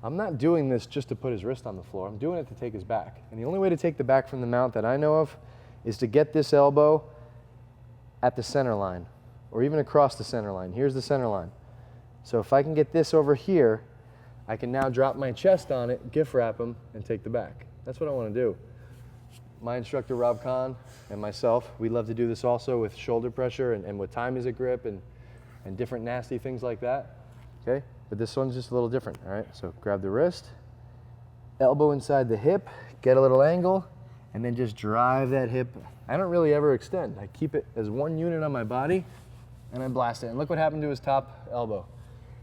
I'm not doing this just to put his wrist on the floor. I'm doing it to take his back. And the only way to take the back from the mount that I know of is to get this elbow at the center line, or even across the center line. Here's the center line. So if I can get this over here, I can now drop my chest on it, gift wrap him, and take the back. That's what I want to do. My instructor, Rob Kahn, and myself, we love to do this also with shoulder pressure and with time as a grip and different nasty things like that. Okay? But this one's just a little different, all right? So grab the wrist, elbow inside the hip, get a little angle, and then just drive that hip. I don't really ever extend. I keep it as one unit on my body, and I blast it. And look what happened to his top elbow.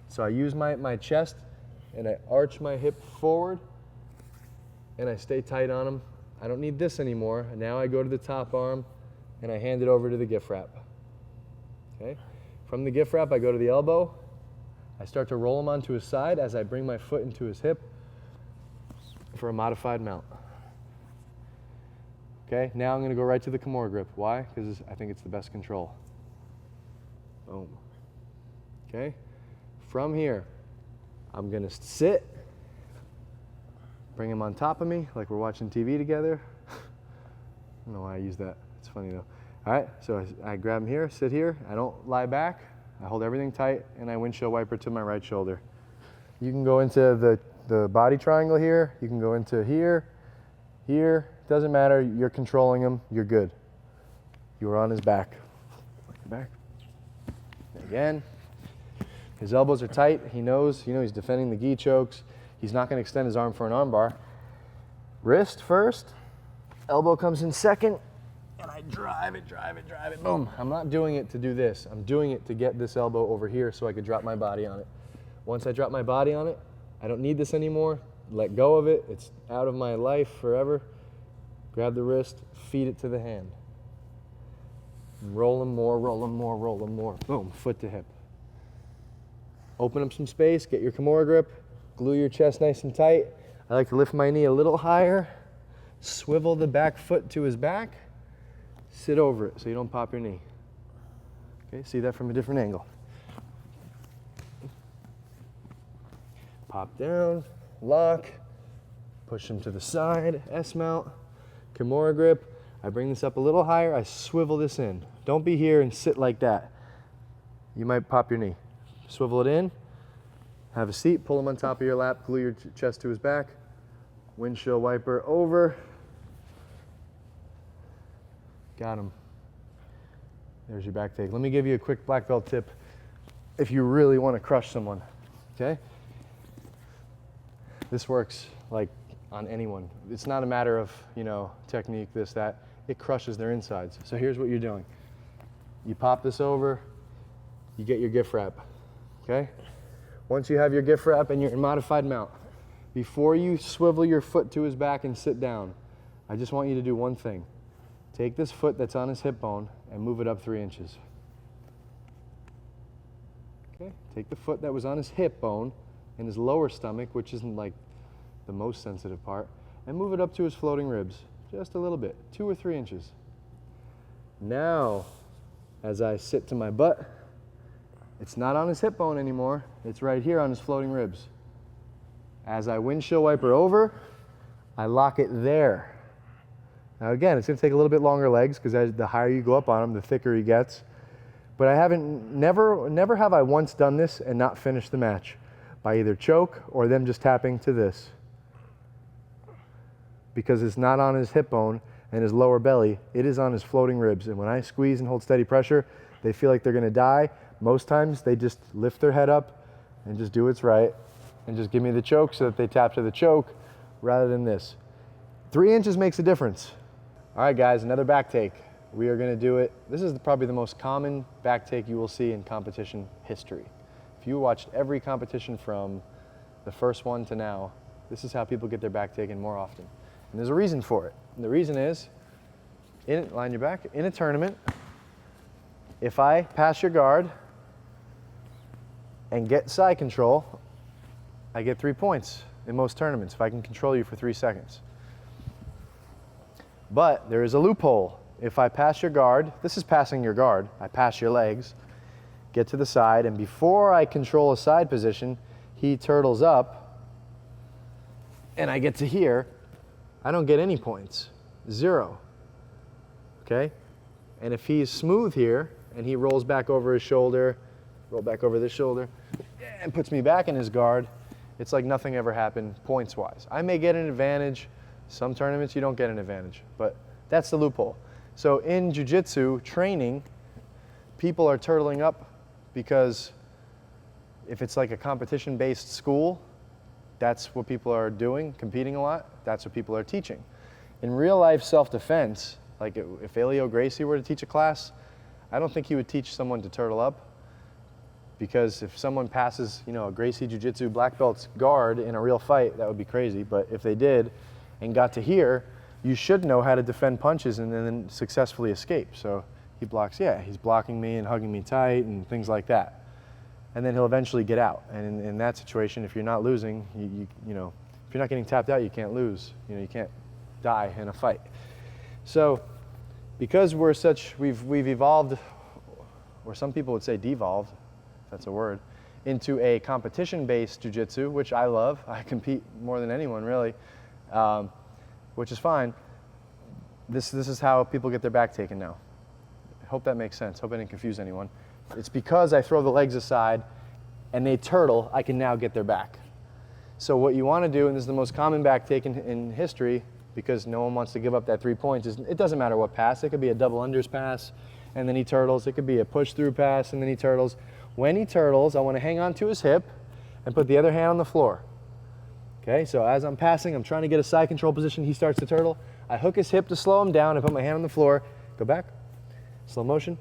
So I use my chest, and I arch my hip forward, and I stay tight on him. I don't need this anymore. Now I go to the top arm, and I hand it over to the gift wrap. Okay? From the gift wrap, I go to the elbow. I start to roll him onto his side as I bring my foot into his hip for a modified mount. Okay, now I'm going to go right to the Kimura grip. Why? Because I think it's the best control. Boom. Okay, from here, I'm going to sit, bring him on top of me like we're watching TV together. I don't know why I use that. It's funny though. All right, so I grab him here, sit here. I don't lie back. I hold everything tight, and I windshield wiper to my right shoulder. You can go into the body triangle here. You can go into here, here. Doesn't matter. You're controlling him. You're good. You are on his back. Back. Again. His elbows are tight. He knows, he's defending the gi chokes. He's not going to extend his arm for an arm bar. Wrist first, elbow comes in second, and I drive it, boom. I'm not doing it to do this. I'm doing it to get this elbow over here so I could drop my body on it. Once I drop my body on it, I don't need this anymore. Let go of it. It's out of my life forever. Grab the wrist, feed it to the hand. Roll them more, roll them more, roll them more. Boom, foot to hip. Open up some space, get your Kimura grip, glue your chest nice and tight. I like to lift my knee a little higher, swivel the back foot to his back, sit over it so you don't pop your knee. Okay, see that from a different angle. Pop down, lock, push him to the side, S-mount, Kimura grip. I bring this up a little higher, I swivel this in. Don't be here and sit like that. You might pop your knee. Swivel it in, have a seat, pull him on top of your lap, glue your chest to his back, windshield wiper over. Got him. There's your back take. Let me give you a quick black belt tip if you really want to crush someone, okay? This works like on anyone. It's not a matter of, technique, this, that. It crushes their insides. So here's what you're doing. You pop this over, you get your gift wrap, okay? Once you have your gift wrap and you're in modified mount, before you swivel your foot to his back and sit down, I just want you to do one thing. Take this foot that's on his hip bone and move it up 3 inches. Okay, take the foot that was on his hip bone and his lower stomach, which isn't like the most sensitive part, and move it up to his floating ribs, just a little bit, 2 or 3 inches. Now, as I sit to my butt, it's not on his hip bone anymore, it's right here on his floating ribs. As I windshield wiper over, I lock it there. Now again, it's gonna take a little bit longer legs because the higher you go up on him, the thicker he gets. But never have I once done this and not finished the match by either choke or them just tapping to this. Because it's not on his hip bone and his lower belly, it is on his floating ribs. And when I squeeze and hold steady pressure, they feel like they're gonna die. Most times they just lift their head up and just do what's right and just give me the choke so that they tap to the choke rather than this. 3 inches makes a difference. All right guys, another back take. We are gonna do it. This is probably the most common back take you will see in competition history. If you watched every competition from the first one to now, this is how people get their back taken more often. And there's a reason for it. And the reason is, line your back, in a tournament, if I pass your guard and get side control, I get 3 points in most tournaments if I can control you for 3 seconds. But there is a loophole. If I pass your guard, this is passing your guard, I pass your legs, get to the side, and before I control a side position, he turtles up, and I get to here, I don't get any points, 0, okay? And if he's smooth here, and he rolls back over his shoulder, roll back over this shoulder, and puts me back in his guard, it's like nothing ever happened points-wise. I may get an advantage. Some tournaments you don't get an advantage, but that's the loophole. So in jiu-jitsu training, people are turtling up because if it's like a competition-based school, that's what people are doing, competing a lot, that's what people are teaching. In real life self-defense, like if Elio Gracie were to teach a class, I don't think he would teach someone to turtle up, because if someone passes, a Gracie Jiu-Jitsu black belt's guard in a real fight, that would be crazy. But if they did and got to here, you should know how to defend punches and then successfully escape. So he blocks, he's blocking me and hugging me tight and things like that. And then he'll eventually get out. And in that situation, if you're not losing, if you're not getting tapped out, you can't lose. You can't die in a fight. So because we've evolved, or some people would say devolved, if that's a word, into a competition-based jiu-jitsu, which I love. I compete more than anyone, really, which is fine. This is how people get their back taken now. I hope that makes sense. Hope I didn't confuse anyone. It's because I throw the legs aside and they turtle, I can now get their back. So what you want to do, and this is the most common back take in history, because no one wants to give up that 3 points, is it doesn't matter what pass. It could be a double unders pass and then he turtles. It could be a push through pass and then he turtles. When he turtles, I want to hang on to his hip and put the other hand on the floor. Okay, so as I'm passing, I'm trying to get a side control position. He starts to turtle. I hook his hip to slow him down. I put my hand on the floor. Go back. Slow motion.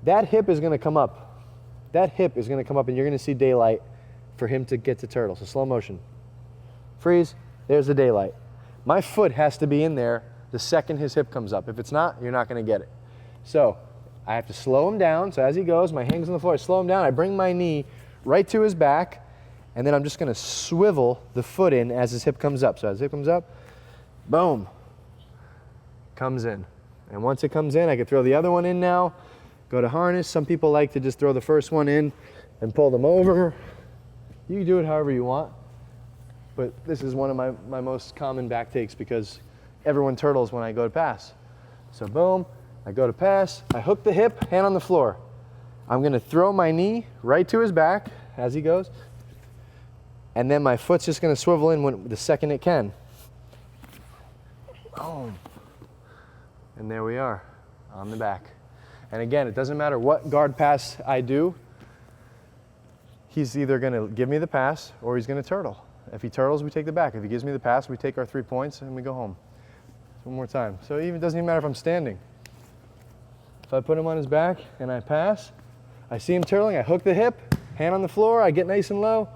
That hip is going to come up. That hip is going to come up, and you're going to see daylight for him to get to turtle. So slow motion. Freeze. There's the daylight. My foot has to be in there the second his hip comes up. If it's not, you're not going to get it. So I have to slow him down. So as he goes, my hand's on the floor. I slow him down. I bring my knee right to his back. And then I'm just going to swivel the foot in as his hip comes up. So as his hip comes up, boom, comes in. And once it comes in, I can throw the other one in now, go to harness. Some people like to just throw the first one in and pull them over. You can do it however you want. But this is one of my most common back takes because everyone turtles when I go to pass. So boom, I go to pass. I hook the hip, hand on the floor. I'm going to throw my knee right to his back as he goes. And then my foot's just going to swivel in the second it can. Boom. And there we are, on the back. And again, it doesn't matter what guard pass I do. He's either going to give me the pass or he's going to turtle. If he turtles, we take the back. If he gives me the pass, we take our 3 points and we go home. One more time. So it doesn't even matter if I'm standing. If I put him on his back and I pass, I see him turtling, I hook the hip, hand on the floor, I get nice and low.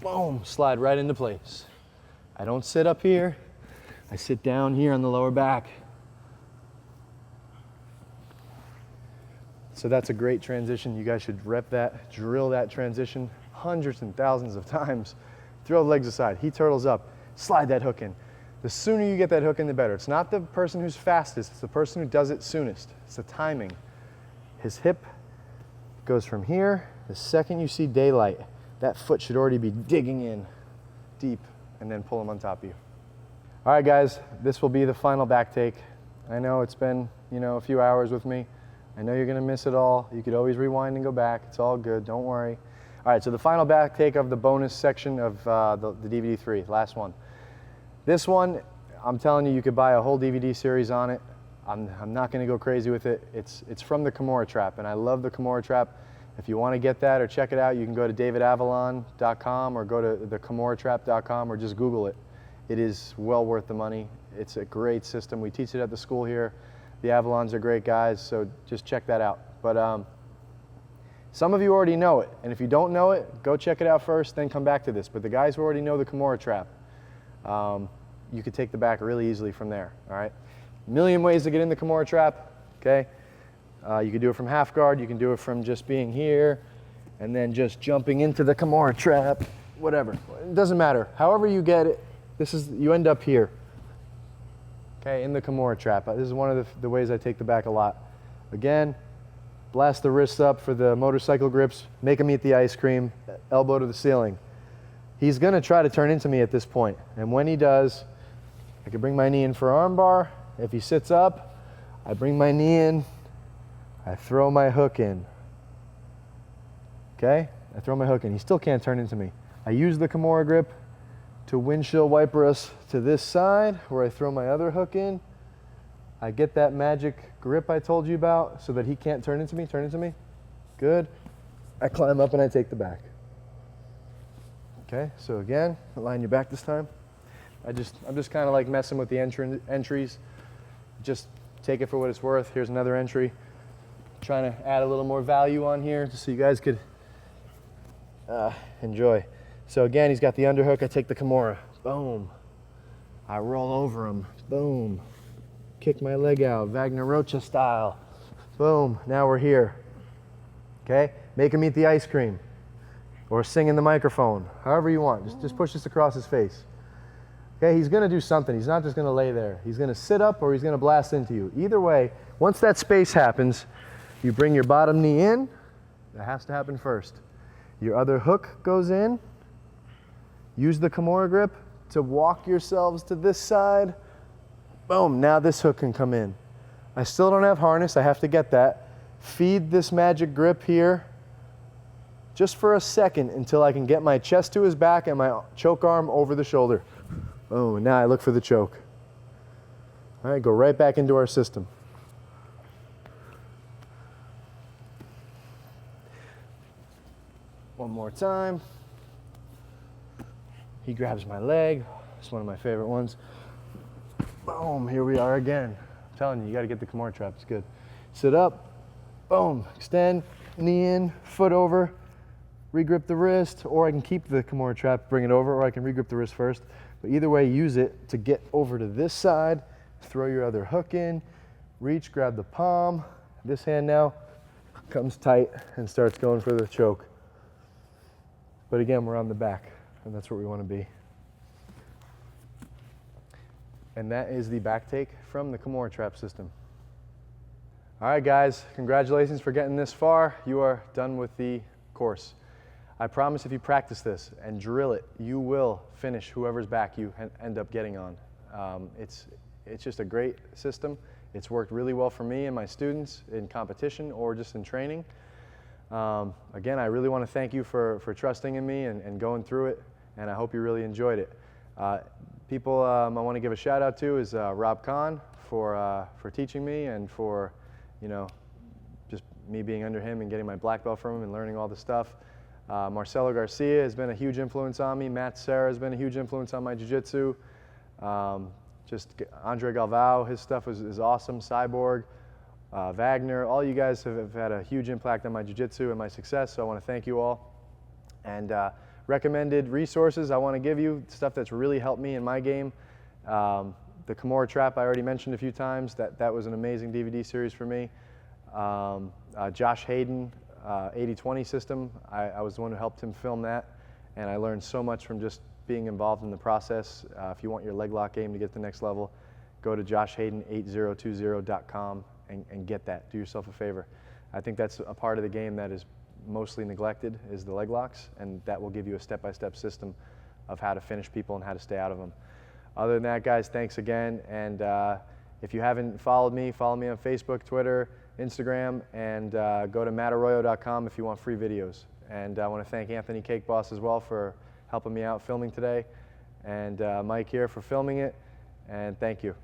Boom, slide right into place. I don't sit up here. I sit down here on the lower back. So that's a great transition. You guys should rep that, drill that transition hundreds and thousands of times. Throw the legs aside. He turtles up. Slide that hook in. The sooner you get that hook in, the better. It's not the person who's fastest. It's the person who does it soonest. It's the timing. His hip goes from here. The second you see daylight, that foot should already be digging in deep, and then pull him on top of you. All right, guys, this will be the final back take. I know it's been, a few hours with me. I know you're gonna miss it all. You could always rewind and go back. It's all good, don't worry. All right, so the final back take of the bonus section of the DVD 3, last one. This one, I'm telling you, you could buy a whole DVD series on it. I'm not gonna go crazy with it. It's from the Kimura Trap, and I love the Kimura Trap. If you want to get that or check it out, you can go to davidavalon.com or go to thekimuratrap.com or just Google it. It is well worth the money. It's a great system. We teach it at the school here. The Avalons are great guys, so just check that out. But some of you already know it, and if you don't know it, go check it out first, then come back to this. But the guys who already know the Kimura Trap, you could take the back really easily from there, all right? A million ways to get in the Kimura Trap, okay? You can do it from half guard, you can do it from just being here, and then just jumping into the Kimura Trap, whatever. It doesn't matter. However you get it, you end up here, okay, in the Kimura Trap. This is one of the ways I take the back a lot. Again, blast the wrists up for the motorcycle grips, make him eat the ice cream, elbow to the ceiling. He's gonna try to turn into me at this point, and when he does, I can bring my knee in for arm bar. If he sits up, I bring my knee in, I throw my hook in, okay? I throw my hook in. He still can't turn into me. I use the Kimura grip to windshield wiper us to this side where I throw my other hook in. I get that magic grip I told you about so that he can't turn into me. Good. I climb up and I take the back. Okay, so again, align your back this time. I'm just kind of like messing with the entries. Just take it for what it's worth. Here's another entry. Trying to add a little more value on here just so you guys could enjoy. So again, he's got the underhook. I take the Kimura. Boom. I roll over him. Boom. Kick my leg out. Wagner Rocha style. Boom. Now we're here. Okay? Make him eat the ice cream. Or sing in the microphone. However you want. Just push this across his face. Okay? He's going to do something. He's not just going to lay there. He's going to sit up or he's going to blast into you. Either way, once that space happens, you bring your bottom knee in. That has to happen first. Your other hook goes in. Use the Kimura grip to walk yourselves to this side. Boom, now this hook can come in. I still don't have harness, I have to get that. Feed this magic grip here just for a second until I can get my chest to his back and my choke arm over the shoulder. Oh, now I look for the choke. All right, go right back into our system. more time. He grabs my leg. It's one of my favorite ones. Boom, here we are again. I'm telling you, you gotta get the Kimura trap, it's good. Sit up, boom, extend, knee in, foot over, regrip the wrist, or I can keep the Kimura trap, bring it over, or I can regrip the wrist first. But either way, use it to get over to this side, throw your other hook in, reach, grab the palm. This hand now comes tight and starts going for the choke. But again, we're on the back, and that's where we want to be. And that is the back take from the Kimura trap system. All right, guys, congratulations for getting this far. You are done with the course. I promise if you practice this and drill it, you will finish whoever's back you end up getting on. It's just a great system. It's worked really well for me and my students in competition or just in training. Again, I really want to thank you for trusting in me and going through it, and I hope you really enjoyed it. People I want to give a shout out to is Rob Kahn for teaching me and for, just me being under him and getting my black belt from him and learning all the stuff. Marcelo Garcia has been a huge influence on me. Matt Serra has been a huge influence on my jiu-jitsu. Just Andre Galvao, his stuff is awesome. Cyborg, Wagner, all you guys have had a huge impact on my jiu-jitsu and my success, so I want to thank you all. And recommended resources I want to give you, stuff that's really helped me in my game. The Kimura trap I already mentioned a few times. That was an amazing DVD series for me. Josh Hayden, 80-20 system. I was the one who helped him film that, and I learned so much from just being involved in the process. If you want your leg lock game to get to the next level, go to joshhayden8020.com and get that. Do yourself a favor. I think that's a part of the game that is mostly neglected, is the leg locks, and that will give you a step-by-step system of how to finish people and how to stay out of them. Other than that, guys, thanks again, and if you haven't followed me on Facebook, Twitter, Instagram, and go to mattarroyo.com if you want free videos. And I want to thank Anthony Cake Boss as well for helping me out filming today, and Mike here for filming it, and thank you.